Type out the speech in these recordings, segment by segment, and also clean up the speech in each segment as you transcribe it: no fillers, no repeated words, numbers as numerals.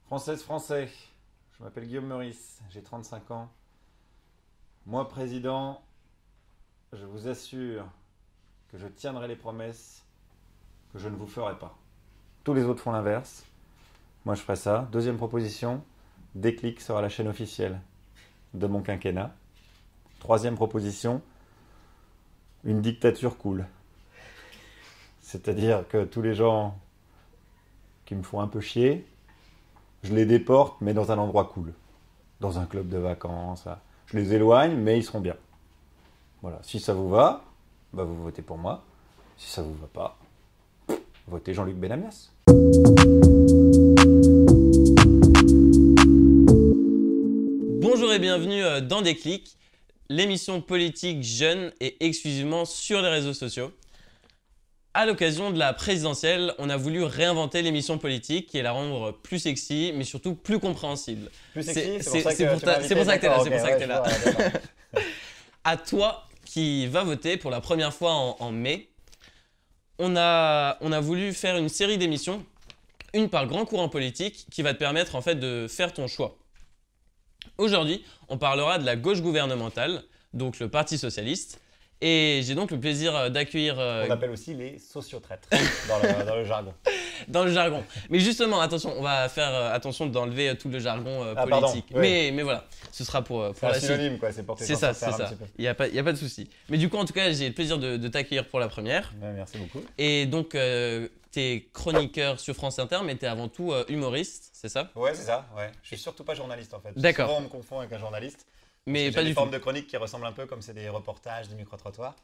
Française, Français, je m'appelle Guillaume Meurice, j'ai 35 ans. Moi, président, je vous assure que je tiendrai les promesses que je ne vous ferai pas. Tous les autres font l'inverse. Moi, je ferai ça. Deuxième proposition, Déclic sera la chaîne officielle de mon quinquennat. Troisième proposition, une dictature cool. C'est-à-dire que tous les gens qui me font un peu chier, je les déporte, mais dans un endroit cool. Dans un club de vacances. Là. Je les éloigne, mais ils seront bien. Voilà. Si ça vous va, bah vous votez pour moi. Si ça vous va pas, votez Jean-Luc Benamias. Bonjour et bienvenue dans Déclic, l'émission politique jeune et exclusivement sur les réseaux sociaux. À l'occasion de la présidentielle, on a voulu réinventer l'émission politique et la rendre plus sexy, mais surtout plus compréhensible. Plus sexy, C'est pour ça que t'es là, c'est pour ça que t'es là. À toi qui va voter pour la première fois en mai, on a voulu faire une série d'émissions, une par grand courant politique, qui va te permettre en fait de faire ton choix. Aujourd'hui, on parlera de la gauche gouvernementale, donc le Parti socialiste. Et j'ai donc le plaisir d'accueillir... On appelle aussi les sociotraîtres dans le jargon. Dans le jargon. Mais justement, attention, on va faire attention d'enlever tout le jargon politique. Pardon, oui. Mais voilà, ce sera pour C'est la un suite. synonyme, quoi. C'est pour C'est ça. Il n'y a pas de souci. Mais du coup, en tout cas, j'ai le plaisir de t'accueillir pour la première. Ouais, merci beaucoup. Et donc, tu es chroniqueur sur France Inter, mais tu es avant tout humoriste, c'est ça? Ouais, c'est ça. Ouais. Je suis surtout pas journaliste, en fait. D'accord. Souvent, on me confond avec un journaliste. Mais pas J'ai du des tout. formes de chronique qui ressemblent un peu comme c'est des reportages, des micro-trottoirs.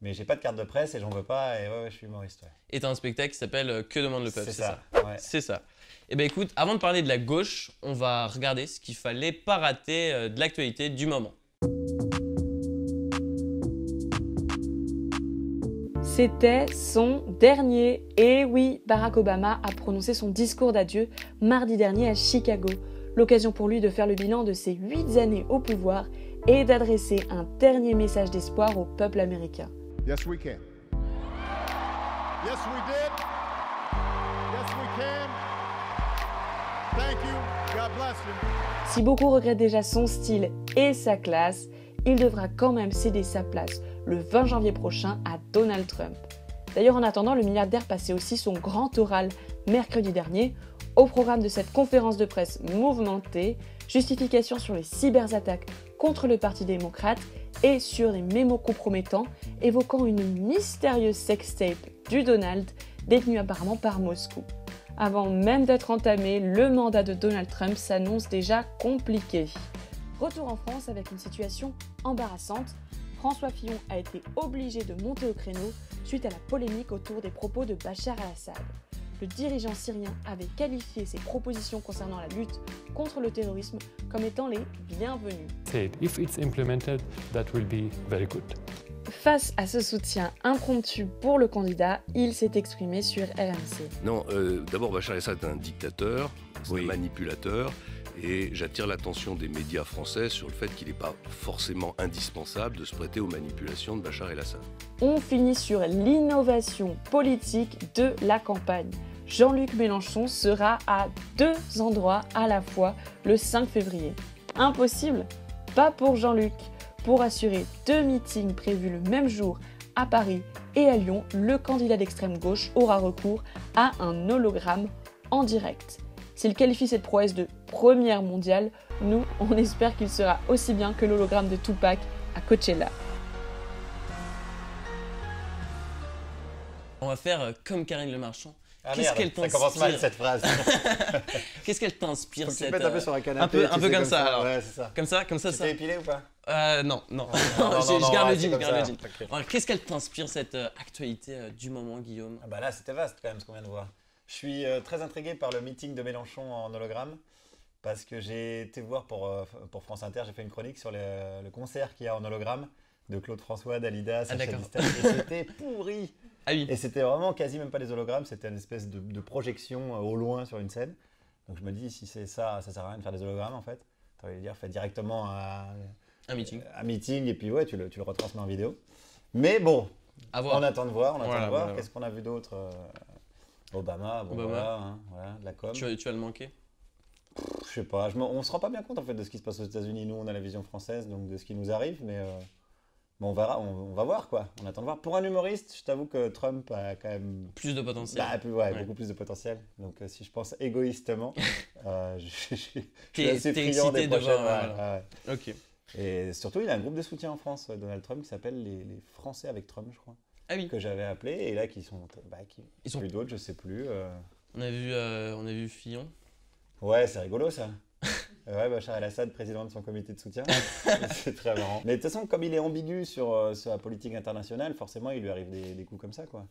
Mais j'ai pas de carte de presse et j'en veux pas. Et ouais, je suis humoriste. Ouais. Et tu as un spectacle qui s'appelle Que demande le peuple, C'est c'est ça. ça? Ouais. C'est ça. Eh bien écoute, avant de parler de la gauche, on va regarder ce qu'il fallait pas rater de l'actualité du moment. C'était son dernier. Et oui, Barack Obama a prononcé son discours d'adieu mardi dernier à Chicago. L'occasion pour lui de faire le bilan de ses 8 années au pouvoir et d'adresser un dernier message d'espoir au peuple américain. Yes, we can. Yes, we did. Yes, we can. Thank you. God bless you. Si beaucoup regrettent déjà son style et sa classe, il devra quand même céder sa place le 20 janvier prochain à Donald Trump. D'ailleurs, en attendant, le milliardaire passait aussi son grand oral mercredi dernier. Au programme de cette conférence de presse mouvementée, justification sur les cyberattaques contre le Parti démocrate et sur les mémos compromettants évoquant une mystérieuse sextape du Donald détenue apparemment par Moscou. Avant même d'être entamé, le mandat de Donald Trump s'annonce déjà compliqué. Retour en France avec une situation embarrassante. François Fillon a été obligé de monter au créneau suite à la polémique autour des propos de Bachar al-Assad. Le dirigeant syrien avait qualifié ses propositions concernant la lutte contre le terrorisme comme étant les bienvenues. If it's implemented, that will be very good. Face à ce soutien impromptu pour le candidat, il s'est exprimé sur RMC. Non, d'abord Bachar el-Assad est un dictateur, c'est un manipulateur, et j'attire l'attention des médias français sur le fait qu'il n'est pas forcément indispensable de se prêter aux manipulations de Bachar el-Assad. On finit sur l'innovation politique de la campagne. Jean-Luc Mélenchon sera à 2 endroits à la fois le 5 février. Impossible? Pas pour Jean-Luc. Pour assurer 2 meetings prévus le même jour à Paris et à Lyon, le candidat d'extrême gauche aura recours à un hologramme en direct. S'il qualifie cette prouesse de première mondiale, nous, on espère qu'il sera aussi bien que l'hologramme de Tupac à Coachella. On va faire comme Karine Le Marchand. Ah Qu'est-ce merde, qu'elle ça t'inspire? commence mal cette phrase. Qu'est-ce qu'elle t'inspire Faut que tu cette te mettes un peu sur un canapé. un peu comme ça alors. Ouais, c'est ça. Comme ça, Tu ça. t'es épilé ou pas? Non. non, Je garde ouais, le c'est jean, comme je garde le ça. jean. Ok. Alors, qu'est-ce qu'elle t'inspire cette actualité du moment, Guillaume? Ah bah là, c'était vaste quand même ce qu'on vient de voir. Je suis très intrigué par le meeting de Mélenchon en hologramme parce que j'ai été voir pour France Inter, j'ai fait une chronique sur le concert qu'il y a en hologramme de Claude François, Dalida, Sacha d'accord. Distel et c'était pourri. Ah oui. Et c'était vraiment quasi même pas des hologrammes, c'était une espèce de projection au loin sur une scène. Donc je me dis, si c'est ça, ça sert à rien de faire des hologrammes en fait. Ça veut dire, fais directement Un meeting. un meeting et puis ouais, tu le retransmets en vidéo. Mais bon, À voir. on attend de voir, Voilà. Qu'est-ce qu'on a vu d'autre Obama, bon Obama. voilà, hein, voilà, de la com. Tu vas le manquer? Je sais pas, on se rend pas bien compte en fait de ce qui se passe aux États-Unis. Nous, on a la vision française, donc de ce qui nous arrive, mais on verra, on va voir quoi. On attend de voir. Pour un humoriste, je t'avoue que Trump a quand même Plus de potentiel. beaucoup plus de potentiel. Donc si je pense égoïstement, je suis T'es assez friand des excité de prochaines. voir, Ouais. Ok. Et surtout, il a un groupe de soutien en France, Donald Trump, qui s'appelle les Français avec Trump, je crois, Ah oui. que j'avais appelé, et là qui sont, Ils sont- plus d'autres, je sais plus. On a vu Fillon. Ouais, c'est rigolo ça. Ouais, Bachar el-Assad, président de son comité de soutien. C'est très marrant. Mais de toute façon, comme il est ambigu sur la politique internationale, forcément, il lui arrive des coups comme ça, quoi.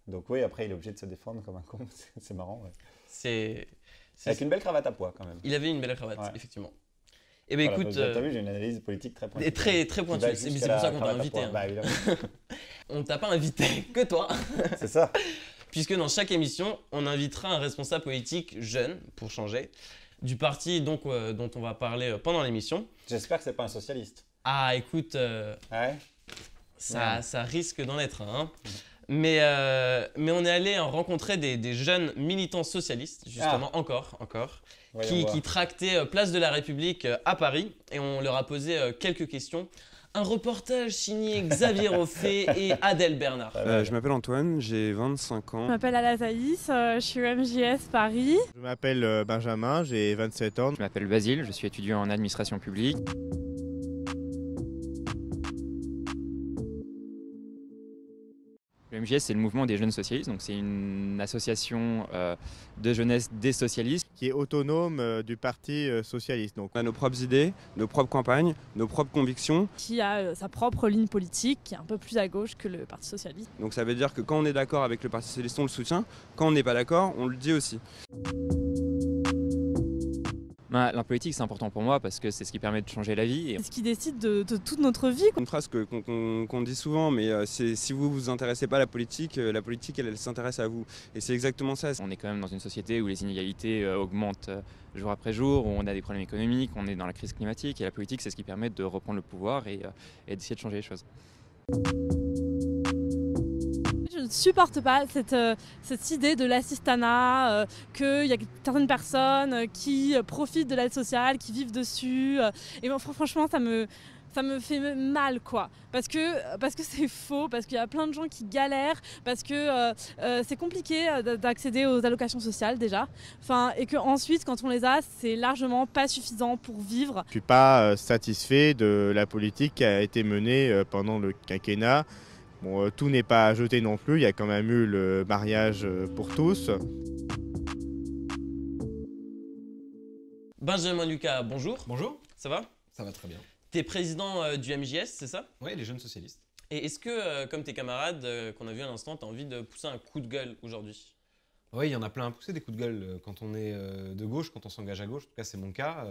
Donc oui, après, il est obligé de se défendre comme un con. C'est marrant, ouais. Avec une belle cravate à pois, quand même. Il avait une belle cravate, Ouais. effectivement. Eh bien, Voilà, écoute. t'as vu, j'ai une analyse politique très pointue. Et très pointue. C'est pour ça qu'on t'a invité. Hein. Bah, évidemment. On t'a pas invité que toi. C'est ça. Puisque dans chaque émission, on invitera un responsable politique jeune, pour changer, du parti donc, dont on va parler pendant l'émission. J'espère que c'est pas un socialiste. Ah, écoute, Ouais. ça risque d'en être un. Hein. Mais on est allé rencontrer des jeunes militants socialistes, justement, encore, qui tractaient Place de la République à Paris. Et on leur a posé quelques questions. Un reportage signé Xavier Roffet et Adèle Bernard. Je m'appelle Antoine, j'ai 25 ans. Je m'appelle Alazaïs, je suis au MJS Paris. Je m'appelle Benjamin, j'ai 27 ans. Je m'appelle Basile, je suis étudiant en administration publique. Le MJS, c'est le mouvement des jeunes socialistes, donc c'est une association de jeunesse des socialistes. Qui est autonome du parti socialiste. Donc. On a nos propres idées, nos propres campagnes, nos propres convictions. Qui a sa propre ligne politique, qui est un peu plus à gauche que le Parti socialiste. Donc ça veut dire que quand on est d'accord avec le Parti socialiste, on le soutient. Quand on n'est pas d'accord, on le dit aussi. La politique, c'est important pour moi parce que c'est ce qui permet de changer la vie. C'est ce qui décide de toute notre vie. Une phrase qu'on dit souvent, mais c'est si vous vous intéressez pas à la politique elle s'intéresse à vous. Et c'est exactement ça. On est quand même dans une société où les inégalités augmentent jour après jour, où on a des problèmes économiques, on est dans la crise climatique. Et la politique, c'est ce qui permet de reprendre le pouvoir et d'essayer de changer les choses. Je ne supporte pas cette idée de l'assistanat, qu'il y a certaines personnes qui profitent de l'aide sociale, qui vivent dessus. Et bon, franchement, ça me fait mal, quoi. Parce que c'est faux, parce qu'il y a plein de gens qui galèrent, parce que c'est compliqué d'accéder aux allocations sociales déjà. Et qu'ensuite, quand on les a, c'est largement pas suffisant pour vivre. Je ne suis pas satisfait de la politique qui a été menée pendant le quinquennat. Bon, tout n'est pas à jeter non plus, il y a quand même eu le mariage pour tous. Benjamin Lucas, bonjour. Bonjour. Ça va? Ça va très bien. T'es président du MJS, c'est ça? Oui, les jeunes socialistes. Et est-ce que, comme tes camarades qu'on a vu à l'instant, t'as envie de pousser un coup de gueule aujourd'hui? Oui, il y en a plein à pousser des coups de gueule quand on est de gauche, quand on s'engage à gauche. En tout cas, c'est mon cas.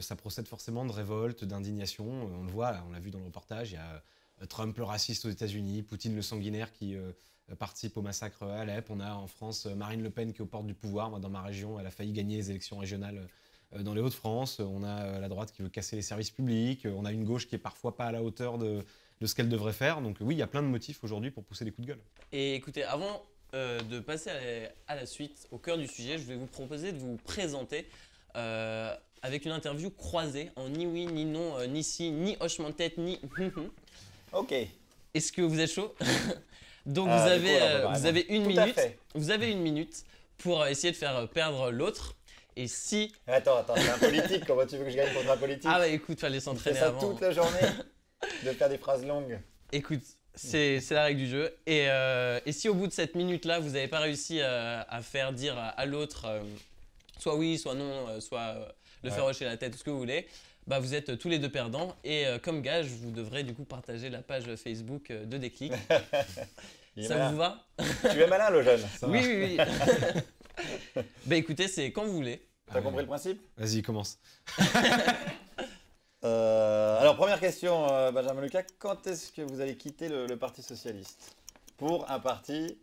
Ça procède forcément de révolte, d'indignation. On le voit, on l'a vu dans le reportage, il y a Trump le raciste aux États-Unis, Poutine le sanguinaire qui participe au massacre à Alep. On a en France Marine Le Pen qui est aux portes du pouvoir. Moi, dans ma région, elle a failli gagner les élections régionales dans les Hauts-de-France. On a la droite qui veut casser les services publics. On a une gauche qui est parfois pas à la hauteur de ce qu'elle devrait faire. Donc oui, il y a plein de motifs aujourd'hui pour pousser des coups de gueule. Et écoutez, avant de passer à la suite, au cœur du sujet, je vais vous proposer de vous présenter avec une interview croisée en ni oui, ni non, ni si, ni hochement de tête, ni... Ok. Est-ce que vous êtes chaud? Donc vous avez une minute. Vous avez une minute pour essayer de faire perdre l'autre. Et si... Attends, c'est un politique, comment tu veux que je gagne contre un politique? Ah bah écoute, fallait s'entraîner avant. Ça toute la journée, de faire des phrases longues. Écoute, c'est la règle du jeu. Et si au bout de cette minute-là, vous n'avez pas réussi à faire dire à l'autre soit oui, soit non, soit le faire hocher la tête, tout ce que vous voulez, bah vous êtes tous les deux perdants. Et comme gage, vous devrez du coup partager la page Facebook de Déclic. Ça vous va? Tu es malin, le jeune. Oui. Bah écoutez, c'est quand vous voulez. T'as compris le principe? Vas-y, commence. Alors, première question, Benjamin Lucas. Quand est-ce que vous allez quitter le Parti Socialiste pour un parti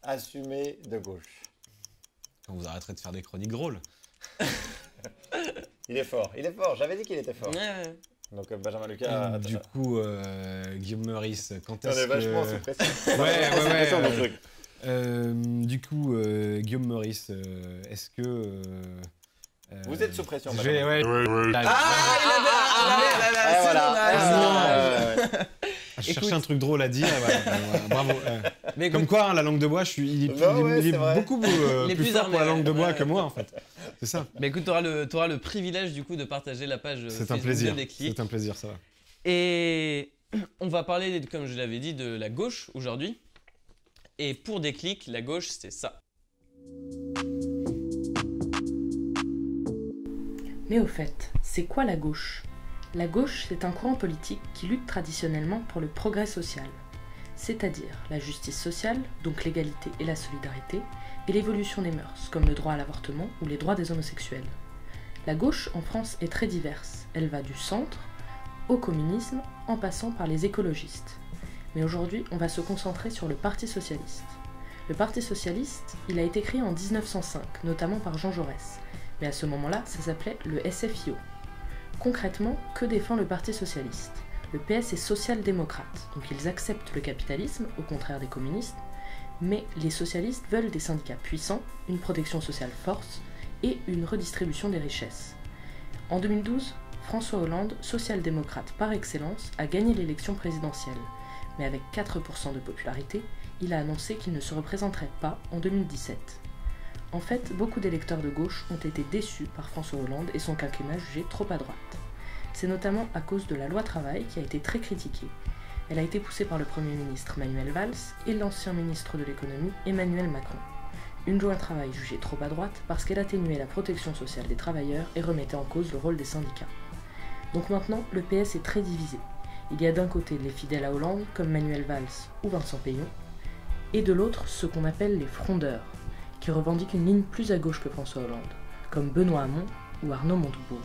assumé de gauche? Quand vous arrêterez de faire des chroniques drôles. Il est fort. J'avais dit qu'il était fort. Ouais. Donc, Benjamin Lucas... Du coup, Guillaume Meurice, quand est-ce que... On est vachement sous pression. Ouais. Du coup, Guillaume Meurice, est-ce que... Vous Vous êtes sous pression. Je vais, ouais. Je cherchais un truc drôle à dire. Bravo. Mais comme quoi, hein, la langue de bois, il est beaucoup plus fort pour la langue de bois que moi, en fait. C'est ça. Mais écoute, t'auras le privilège du coup de partager la page Facebook de Déclic. C'est un plaisir, ça va. Et on va parler, comme je l'avais dit, de la gauche aujourd'hui. Et pour Déclic, la gauche, c'est ça. Mais au fait, c'est quoi la gauche ? La gauche, c'est un courant politique qui lutte traditionnellement pour le progrès social, c'est-à-dire la justice sociale, donc l'égalité et la solidarité, et l'évolution des mœurs, comme le droit à l'avortement ou les droits des homosexuels. La gauche en France est très diverse, elle va du centre au communisme en passant par les écologistes. Mais aujourd'hui, on va se concentrer sur le Parti socialiste. Le Parti socialiste, il a été créé en 1905, notamment par Jean Jaurès, mais à ce moment-là, ça s'appelait le SFIO. Concrètement, que défend le Parti socialiste ? Le PS est social-démocrate, donc ils acceptent le capitalisme, au contraire des communistes, mais les socialistes veulent des syndicats puissants, une protection sociale forte et une redistribution des richesses. En 2012, François Hollande, social-démocrate par excellence, a gagné l'élection présidentielle, mais avec 4% de popularité, il a annoncé qu'il ne se représenterait pas en 2017. En fait, beaucoup d'électeurs de gauche ont été déçus par François Hollande et son quinquennat jugé trop à droite. C'est notamment à cause de la loi travail qui a été très critiquée. Elle a été poussée par le Premier ministre Manuel Valls et l'ancien ministre de l'économie Emmanuel Macron. Une loi travail jugée trop à droite parce qu'elle atténuait la protection sociale des travailleurs et remettait en cause le rôle des syndicats. Donc maintenant, le PS est très divisé. Il y a d'un côté les fidèles à Hollande, comme Manuel Valls ou Vincent Peillon, et de l'autre ceux qu'on appelle les frondeurs, qui revendiquent une ligne plus à gauche que François Hollande, comme Benoît Hamon ou Arnaud Montebourg.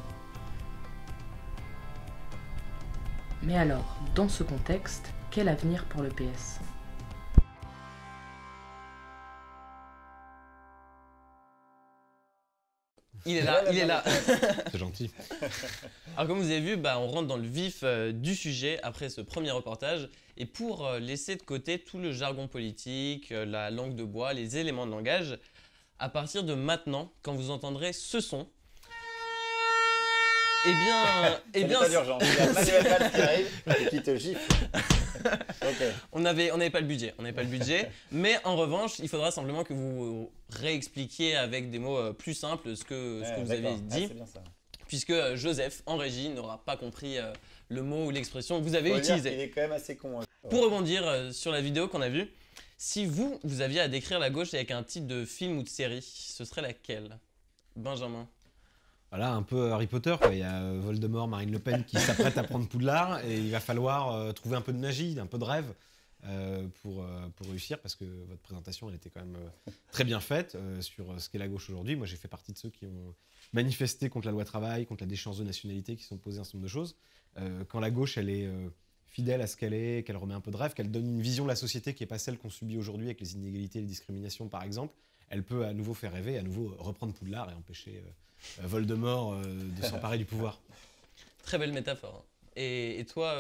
Mais alors, dans ce contexte, quel avenir pour le PS ? Il est là. C'est gentil. Alors comme vous avez vu, on rentre dans le vif du sujet après ce premier reportage. Et pour laisser de côté tout le jargon politique, la langue de bois, les éléments de langage, à partir de maintenant, quand vous entendrez ce son, c'est pas d'urgence. Il y a Manuel Valls qui arrive et qui te gifle. Okay. On n'avait pas le budget, mais en revanche, il faudra simplement que vous réexpliquiez avec des mots plus simples ce que vous avez dit, bien ça. Puisque Joseph, en régie, n'aura pas compris le mot ou l'expression que vous avez utilisé. Il est quand même assez con. Pour rebondir sur la vidéo qu'on a vue, si vous aviez à décrire la gauche avec un titre de film ou de série, ce serait laquelle ? Benjamin ? Voilà, un peu Harry Potter, quoi. Il y a Voldemort, Marine Le Pen qui s'apprête à prendre Poudlard et il va falloir trouver un peu de magie, un peu de rêve pour réussir, parce que votre présentation elle était quand même très bien faite sur ce qu'est la gauche aujourd'hui. Moi j'ai fait partie de ceux qui ont manifesté contre la loi travail, contre la déchéance de nationalité, qui sont posées un certain nombre de choses. Quand la gauche elle est fidèle à ce qu'elle est, qu'elle remet un peu de rêve, qu'elle donne une vision de la société qui n'est pas celle qu'on subit aujourd'hui avec les inégalités et les discriminations par exemple, elle peut à nouveau faire rêver, à nouveau reprendre Poudlard et empêcher Voldemort de s'emparer du pouvoir. Très belle métaphore. Et toi,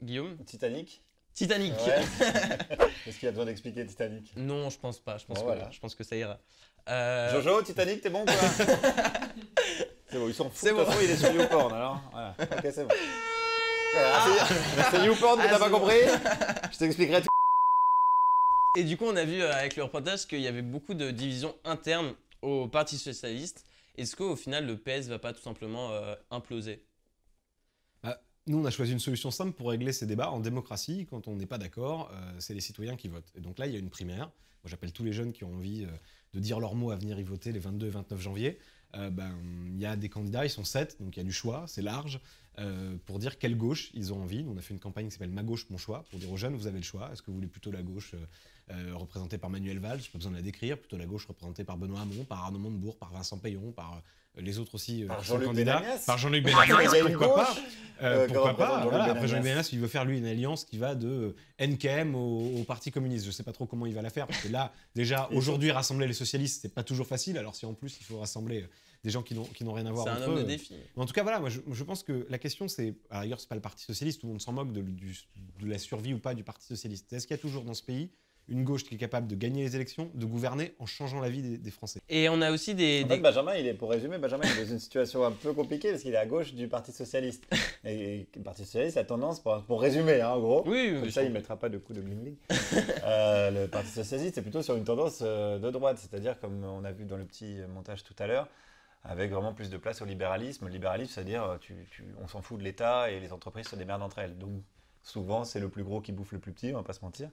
Guillaume ? Titanic ? Titanic. Ouais. Est-ce qu'il y a besoin d'expliquer Titanic ? Non, je pense pas. Je pense que ça ira. Jojo, Titanic, t'es bon quoi ? C'est bon, ils sont fous. De toute façon, il est sur YouPorn alors. Voilà. Ok, c'est bon. C'est YouPorn que t'as pas compris ? Je t'expliquerai tout. Et du coup, on a vu avec le reportage qu'il y avait beaucoup de divisions internes au Parti socialiste. Est-ce qu'au final, le PS va pas tout simplement imploser ? Nous, on a choisi une solution simple pour régler ces débats. En démocratie, quand on n'est pas d'accord, c'est les citoyens qui votent. Et donc là, il y a une primaire. Moi, j'appelle tous les jeunes qui ont envie de dire leur mot à venir y voter les 22 et 29 janvier. Il y a des candidats, ils sont 7, donc il y a du choix, c'est large, pour dire quelle gauche ils ont envie. Nous, on a fait une campagne qui s'appelle « Ma gauche, mon choix », pour dire aux jeunes, vous avez le choix. Est-ce que vous voulez plutôt la gauche représentée par Manuel Valls, j'ai pas besoin de la décrire, plutôt la gauche représentée par Benoît Hamon, par Arnaud Montebourg, par Vincent Peillon, par les autres aussi par Jean-Luc Benamias, par Jean-Luc Benamias, pourquoi pas voilà. Après Jean-Luc Benamias, il veut faire lui une alliance qui va de NKM au Parti communiste. Je sais pas trop comment il va la faire, parce que là, déjà, aujourd'hui, rassembler les socialistes, c'est pas toujours facile, alors si en plus il faut rassembler des gens qui n'ont rien à voir entre eux. C'est un homme de défi. Mais en tout cas, voilà, moi je pense que la question c'est, à la rigueur, c'est pas le Parti socialiste, tout le monde s'en moque de la survie ou pas du Parti socialiste. Est-ce qu'il y a toujours dans ce pays une gauche qui est capable de gagner les élections, de gouverner en changeant la vie des Français. Et on a aussi En fait, Benjamin, pour résumer, Benjamin il est dans une situation un peu compliquée parce qu'il est à gauche du Parti Socialiste. Et le Parti Socialiste a tendance, pour résumer, hein, en gros, comme ça il ne mettra pas de coup de bling-bling. Le Parti Socialiste est plutôt sur une tendance de droite, c'est-à-dire, comme on a vu dans le petit montage tout à l'heure, avec vraiment plus de place au libéralisme. Le libéralisme, c'est-à-dire, on s'en fout de l'État et les entreprises se démerdent entre elles. Donc, souvent, c'est le plus gros qui bouffe le plus petit, on va pas se mentir.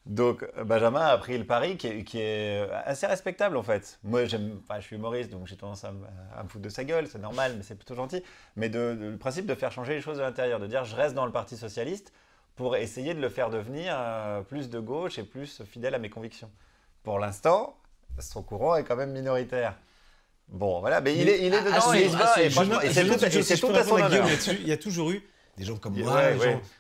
Donc, Benjamin a pris le pari qui est assez respectable, en fait. Moi, je suis humoriste, donc j'ai tendance à me foutre de sa gueule, c'est normal, mais c'est plutôt gentil. Mais le principe de faire changer les choses de l'intérieur, de dire, je reste dans le Parti Socialiste pour essayer de le faire devenir plus de gauche et plus fidèle à mes convictions. Pour l'instant, son courant est quand même minoritaire. Bon, voilà, mais il est dedans et il se bat, et franchement, c'est tout à son honneur. Il y a toujours eu des gens comme moi,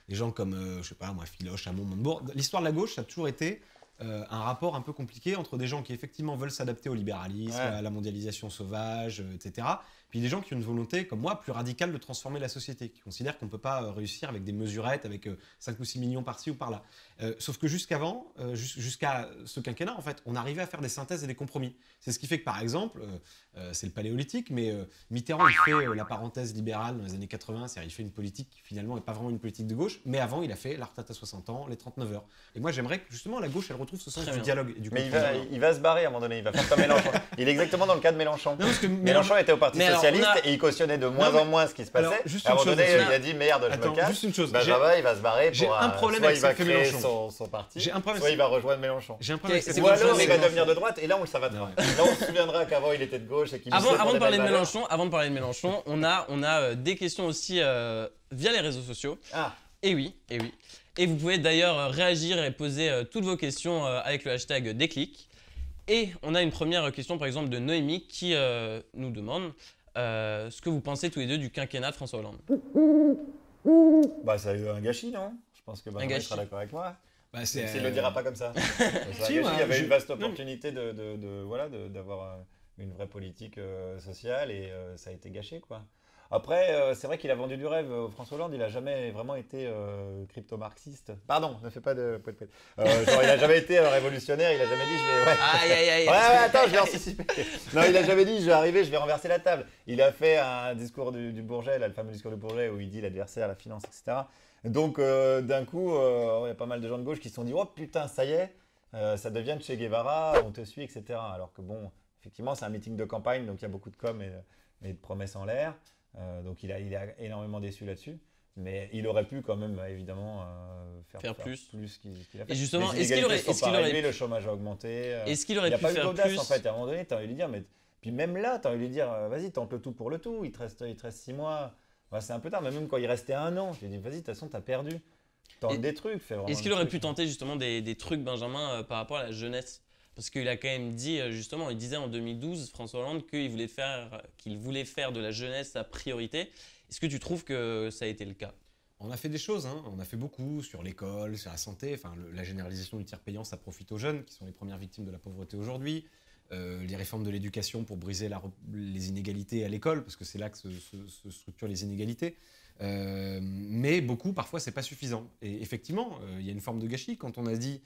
des gens comme, je sais pas, moi, Philoche, Hamon, Montebourg. L'histoire de la gauche, ça a toujours été un rapport un peu compliqué entre des gens qui, effectivement, veulent s'adapter au libéralisme, à la mondialisation sauvage, etc. Puis des gens qui ont une volonté, comme moi, plus radicale de transformer la société, qui considèrent qu'on ne peut pas réussir avec des mesurettes, avec 5 ou 6 millions par-ci ou par-là. Sauf que jusqu'à ce quinquennat, en fait, on arrivait à faire des synthèses et des compromis. C'est ce qui fait que, par exemple, c'est le paléolithique, mais Mitterrand, il fait la parenthèse libérale dans les années 80, c'est-à-dire il fait une politique qui, finalement, n'est pas vraiment une politique de gauche, mais avant, il a fait la retraite à 60 ans, les 39 heures. Et moi, j'aimerais que, justement, la gauche, elle retrouve ce sens du dialogue et du compromis. Mais il va se barrer à un moment donné, il va faire comme Mélenchon. Il est exactement dans le cas de Mélenchon. Non, parce que Mélenchon était au Parti Socialiste et il cautionnait de moins en moins ce qui se passait. À un moment donné, il a dit merde, je me casse. Juste une chose. Benjamin, il va se barrer pour soit il va créer son parti, soit il va rejoindre Mélenchon. Ou alors il va devenir de droite et là on le savatera. Là on se souviendra qu'avant il était de gauche et qu'il avant de parler de Mélenchon, on a des questions aussi via les réseaux sociaux. Et oui. Et vous pouvez d'ailleurs réagir et poser toutes vos questions avec le hashtag déclic. Et on a une première question par exemple de Noémie qui nous demande ce que vous pensez tous les deux du quinquennat de François Hollande. Bah ça a eu un gâchis, non? Je pense que Benjamin sera d'accord avec moi. Bah, il ne le dira pas comme ça. Il y avait une vaste opportunité d'avoir une vraie politique sociale et ça a été gâché, quoi. Après, c'est vrai qu'il a vendu du rêve. François Hollande, il n'a jamais vraiment été crypto-marxiste. Pardon, ne fais pas de... genre, il n'a jamais été révolutionnaire, il n'a jamais dit je vais... Attends, je vais anticiper. Non, il n'a jamais dit je vais arriver, je vais renverser la table. Il a fait un discours du Bourget, là, le fameux discours du Bourget, où il dit l'adversaire, la finance, etc. Donc, d'un coup, il y a pas mal de gens de gauche qui se sont dit « Oh putain, ça y est, ça devient Che Guevara, on te suit, etc. » Alors que bon, effectivement, c'est un meeting de campagne, donc il y a beaucoup de com et de promesses en l'air. Donc il a énormément déçu là-dessus, mais il aurait pu quand même évidemment faire plus qu'il a fait. Et justement, est-ce qu'il aurait le chômage a augmenté. Est-ce qu'il aurait pu faire plus? Il n'y a pas eu d'audace en fait. À un moment donné, tu as envie de lui dire, mais puis même là, tu as envie de lui dire, vas-y, tente le tout pour le tout. Il te reste 6 mois. Bah, c'est un peu tard, mais même quand il restait 1 an, je lui dis, vas-y, de toute façon, tu as perdu. Tente des trucs. Est-ce qu'il aurait pu tenter justement des trucs, Benjamin, par rapport à la jeunesse? Parce qu'il a quand même dit, justement, il disait en 2012, François Hollande, qu'il voulait faire de la jeunesse sa priorité. Est-ce que tu trouves que ça a été le cas? On a fait des choses, hein. On a fait beaucoup sur l'école, sur la santé. Enfin, la généralisation du tiers payant, ça profite aux jeunes, qui sont les premières victimes de la pauvreté aujourd'hui. Les réformes de l'éducation pour briser les inégalités à l'école, parce que c'est là que se structurent les inégalités. Mais beaucoup, parfois, c'est pas suffisant. Et effectivement, il y a une forme de gâchis quand on a dit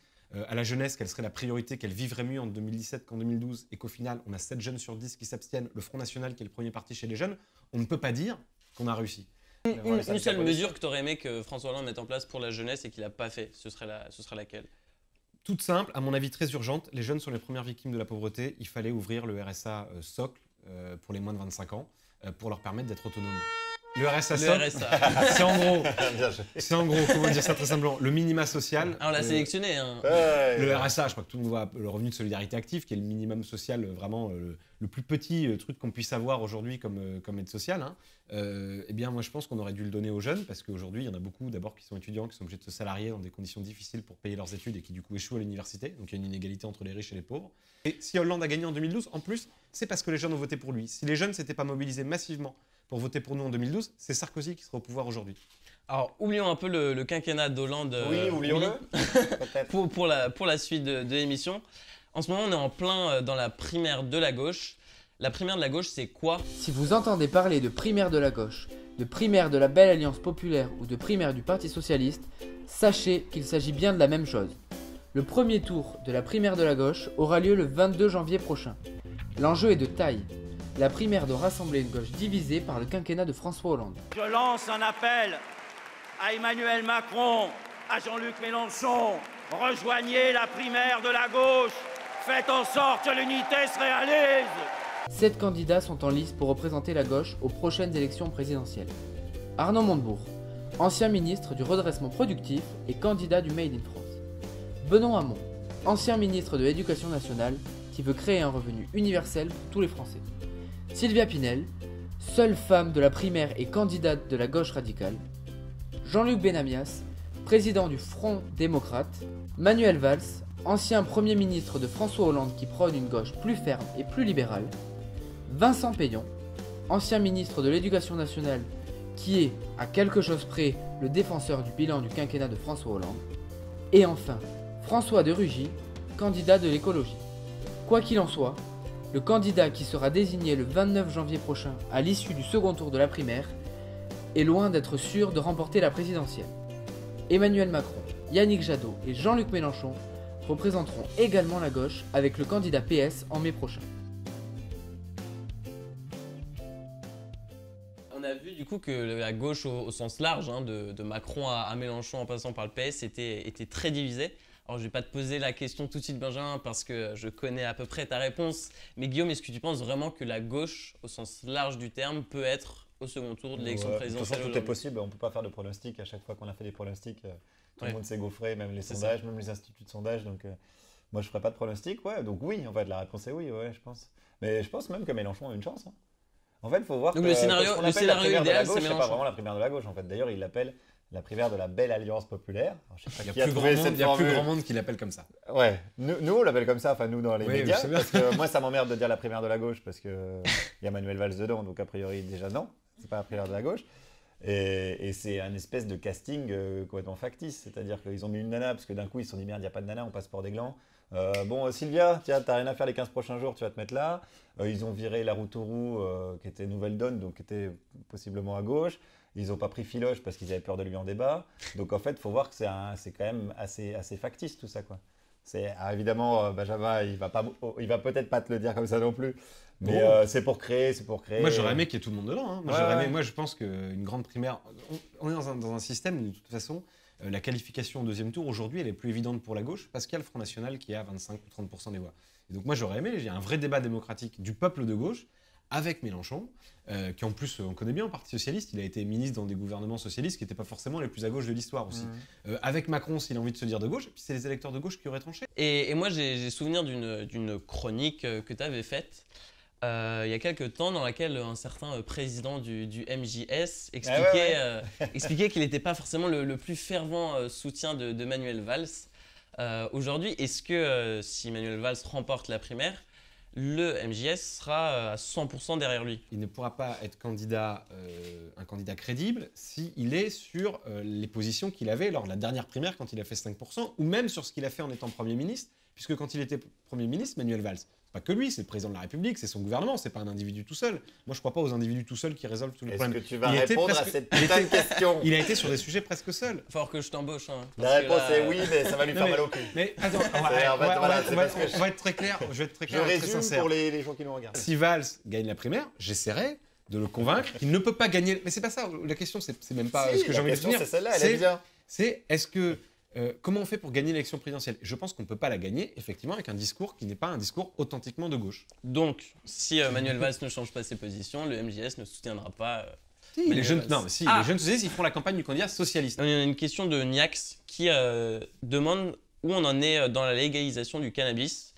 à la jeunesse qu'elle serait la priorité, qu'elle vivrait mieux en 2017 qu'en 2012, et qu'au final, on a 7 jeunes sur 10 qui s'abstiennent, le Front National qui est le premier parti chez les jeunes, on ne peut pas dire qu'on a réussi. Une seule mesure que tu aurais aimé que François Hollande mette en place pour la jeunesse et qu'il n'a pas fait, ce serait laquelle? Toute simple, à mon avis très urgente, les jeunes sont les premières victimes de la pauvreté, il fallait ouvrir le RSA socle pour les moins de 25 ans pour leur permettre d'être autonomes. Le RSA socle, c'est en gros, comment dire ça très simplement, le minima social. Ah, on l'a sélectionné. Hein. Le RSA, je crois que tout le monde voit le revenu de solidarité active, qui est le minimum social, vraiment le plus petit truc qu'on puisse avoir aujourd'hui comme aide sociale. Hein. Eh bien, moi, je pense qu'on aurait dû le donner aux jeunes, parce qu'aujourd'hui, il y en a beaucoup, d'abord, qui sont étudiants, qui sont obligés de se salarier dans des conditions difficiles pour payer leurs études et qui, du coup, échouent à l'université. Donc, il y a une inégalité entre les riches et les pauvres. Et si Hollande a gagné en 2012, en plus, c'est parce que les jeunes ont voté pour lui. Si les jeunes ne s'étaient pas mobilisés massivement pour voter pour nous en 2012, c'est Sarkozy qui sera au pouvoir aujourd'hui. Alors, oublions un peu le quinquennat d'Hollande. Oui, oublions-le. pour la suite de l'émission. En ce moment, on est en plein dans la primaire de la gauche. La primaire de la gauche, c'est quoi? Si vous entendez parler de primaire de la gauche, de primaire de la Belle Alliance Populaire ou de primaire du Parti Socialiste, sachez qu'il s'agit bien de la même chose. Le premier tour de la primaire de la gauche aura lieu le 22 janvier prochain. L'enjeu est de taille. La primaire doit rassembler une gauche divisée par le quinquennat de François Hollande. Je lance un appel à Emmanuel Macron, à Jean-Luc Mélenchon. Rejoignez la primaire de la gauche. Faites en sorte que l'unité se réalise. 7 candidats sont en lice pour représenter la gauche aux prochaines élections présidentielles. Arnaud Montebourg, ancien ministre du redressement productif et candidat du Made in France. Benoît Hamon, ancien ministre de l'Éducation nationale qui veut créer un revenu universel pour tous les Français. Sylvia Pinel, seule femme de la primaire et candidate de la gauche radicale. Jean-Luc Benamias, président du Front démocrate. Manuel Valls, ancien Premier ministre de François Hollande qui prône une gauche plus ferme et plus libérale. Vincent Peillon, ancien ministre de l'Éducation nationale qui est, à quelque chose près, le défenseur du bilan du quinquennat de François Hollande. Et enfin, François de Rugy, candidat de l'écologie. Quoi qu'il en soit, le candidat qui sera désigné le 29 janvier prochain à l'issue du second tour de la primaire est loin d'être sûr de remporter la présidentielle. Emmanuel Macron, Yannick Jadot et Jean-Luc Mélenchon représenteront également la gauche avec le candidat PS en mai prochain. On a vu du coup que la gauche au sens large, hein, de Macron à Mélenchon en passant par le PS, était très divisée. Alors je vais pas te poser la question tout de suite Benjamin parce que je connais à peu près ta réponse. Mais Guillaume, est-ce que tu penses vraiment que la gauche au sens large du terme peut être au second tour de l'élection présidentielle? De toute façon, tout est possible. On ne peut pas faire de pronostics. À chaque fois qu'on a fait des pronostics, tout le monde s'est gaufré, même les sondages, même les instituts de sondage. Donc moi, je ne ferai pas de pronostics. Ouais, donc oui, en fait, la réponse est oui, ouais, je pense. Mais je pense même que Mélenchon a une chance. Hein. En fait, il faut voir donc que le scénario idéal, c'est Mélenchon. C'est pas vraiment la primaire de la gauche. En fait, d'ailleurs, il l'appelle la primaire de la belle alliance populaire. Alors, je sais pas il y a plus grand monde qui l'appelle comme ça. Ouais, nous on l'appelle comme ça, enfin nous dans les médias. Parce que moi ça m'emmerde de dire la primaire de la gauche parce qu'il y a Manuel Valls dedans, donc a priori déjà non, c'est pas la primaire de la gauche. Et c'est un espèce de casting complètement factice, c'est-à-dire qu'ils ont mis une nana parce que d'un coup ils se sont dit merde, il n'y a pas de nana, on passe pour des glands. Bon Sylvia, tiens, t'as rien à faire les 15 prochains jours, tu vas te mettre là. Ils ont viré la Roux-Tourou qui était Nouvelle Donne, donc qui était possiblement à gauche. Ils n'ont pas pris Filoche parce qu'ils avaient peur de lui en débat. Donc en fait, il faut voir que c'est quand même assez factice tout ça, quoi. Évidemment, Benjamin, il va peut-être pas te le dire comme ça non plus. Mais c'est pour créer. Moi, j'aurais aimé qu'il y ait tout le monde dedans. Hein. Moi, je pense qu'une grande primaire... On est dans un système où, de toute façon, la qualification au deuxième tour, aujourd'hui, elle est plus évidente pour la gauche parce qu'il y a le Front National qui a 25 ou 30% des voix. Et donc moi, j'aurais aimé, il y a un vrai débat démocratique du peuple de gauche avec Mélenchon, qui en plus, on connaît bien au Parti Socialiste, il a été ministre dans des gouvernements socialistes qui n'étaient pas forcément les plus à gauche de l'histoire aussi. Avec Macron, s'il a envie de se dire de gauche, et puis c'est les électeurs de gauche qui auraient tranché. Et moi, j'ai souvenir d'une chronique que tu avais faite il y a quelques temps dans laquelle un certain président du MJS expliquait qu'il n'était pas forcément le plus fervent soutien de Manuel Valls. Aujourd'hui, est-ce que si Manuel Valls remporte la primaire, le MJS sera à 100% derrière lui? Il ne pourra pas être un candidat crédible s'il est sur les positions qu'il avait lors de la dernière primaire quand il a fait 5%, ou même sur ce qu'il a fait en étant Premier ministre, puisque quand il était Premier ministre, Manuel Valls, c'est pas que lui, c'est le président de la République, c'est son gouvernement, c'est pas un individu tout seul. Moi, je ne crois pas aux individus tout seuls qui résolvent tous les problèmes. Est-ce que tu vas répondre à cette putain de question? Il a été sur des sujets presque seul. Il va falloir que je t'embauche. Hein, la réponse est oui, mais ça va lui faire mal au cul. Mais attends, on va être très clair. Je vais être très clair. Je résume pour les gens qui nous regardent. Si Valls gagne la primaire, j'essaierai de le convaincre qu'il ne peut pas gagner. Mais c'est pas ça. La question, c'est même pas ce que j'ai envie de dire. C'est celle-là, elle est bien. C'est est-ce que comment on fait pour gagner l'élection présidentielle? Je pense qu'on ne peut pas la gagner, effectivement, avec un discours qui n'est pas un discours authentiquement de gauche. Donc, si Manuel Valls ne change pas ses positions, le MJS ne soutiendra pas... les jeunes socialistes, ils feront la campagne du candidat socialiste. Il y a une question de Niax qui demande où on en est dans la légalisation du cannabis.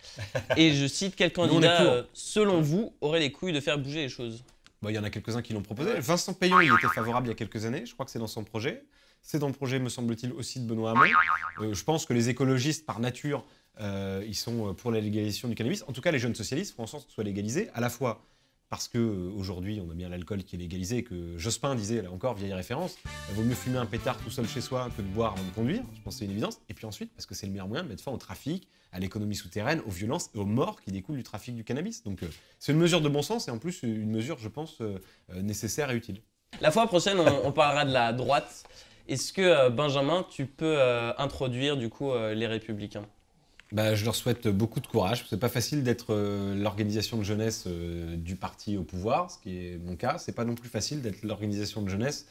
Et je cite, quel candidat, selon vous, aurait les couilles de faire bouger les choses? Il y en a quelques-uns qui l'ont proposé. Vincent Peillon, il était favorable il y a quelques années. Je crois que c'est dans son projet. C'est dans le projet, me semble-t-il, aussi de Benoît Hamon. Je pense que les écologistes, par nature, ils sont pour la légalisation du cannabis. En tout cas, les jeunes socialistes font en sorte que ce soit légalisé, à la fois parce qu'aujourd'hui, on a bien l'alcool qui est légalisé, et que Jospin disait, là encore, vieille référence, il vaut mieux fumer un pétard tout seul chez soi que de boire avant de conduire. Je pense que c'est une évidence. Et puis ensuite, parce que c'est le meilleur moyen de mettre fin au trafic, à l'économie souterraine, aux violences et aux morts qui découlent du trafic du cannabis. Donc c'est une mesure de bon sens et en plus une mesure, je pense, nécessaire et utile. La fois prochaine, on parlera de la droite. Est-ce que, Benjamin, tu peux introduire du coup les Républicains? Je leur souhaite beaucoup de courage. C'est pas facile d'être l'organisation de jeunesse du parti au pouvoir, ce qui est mon cas. C'est pas non plus facile d'être l'organisation de jeunesse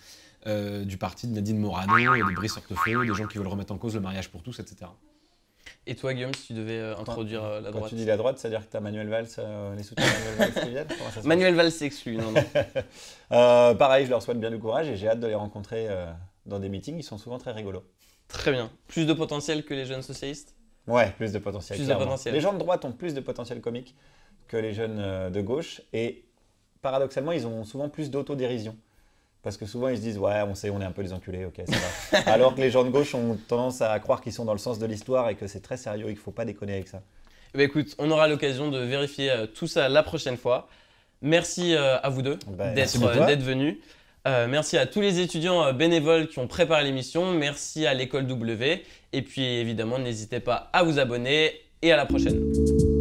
du parti de Nadine Morano et de Brice Hortefeux, des gens qui veulent remettre en cause le mariage pour tous, etc. Et toi, Guillaume, si tu devais introduire la droite? Quand tu dis la droite, c'est-à-dire que tu as Manuel Valls, les soutiens de Manuel Valls qui viennent? Manuel Valls s'exclut, non. Pareil, je leur souhaite bien du courage et j'ai hâte de les rencontrer dans des meetings. Ils sont souvent très rigolos. Très bien. Plus de potentiel que les jeunes socialistes? Ouais, plus de potentiel. Plus de potentiel. Les gens de droite ont plus de potentiel comique que les jeunes de gauche et paradoxalement, ils ont souvent plus d'autodérision. Parce que souvent, ils se disent « Ouais, on sait, on est un peu des enculés, ok, ça va. » Alors que les gens de gauche ont tendance à croire qu'ils sont dans le sens de l'histoire et que c'est très sérieux et qu'il ne faut pas déconner avec ça. Écoute, on aura l'occasion de vérifier tout ça la prochaine fois. Merci à vous deux d'être venus. Merci à tous les étudiants bénévoles qui ont préparé l'émission. Merci à l'école W. Et puis évidemment, n'hésitez pas à vous abonner et à la prochaine.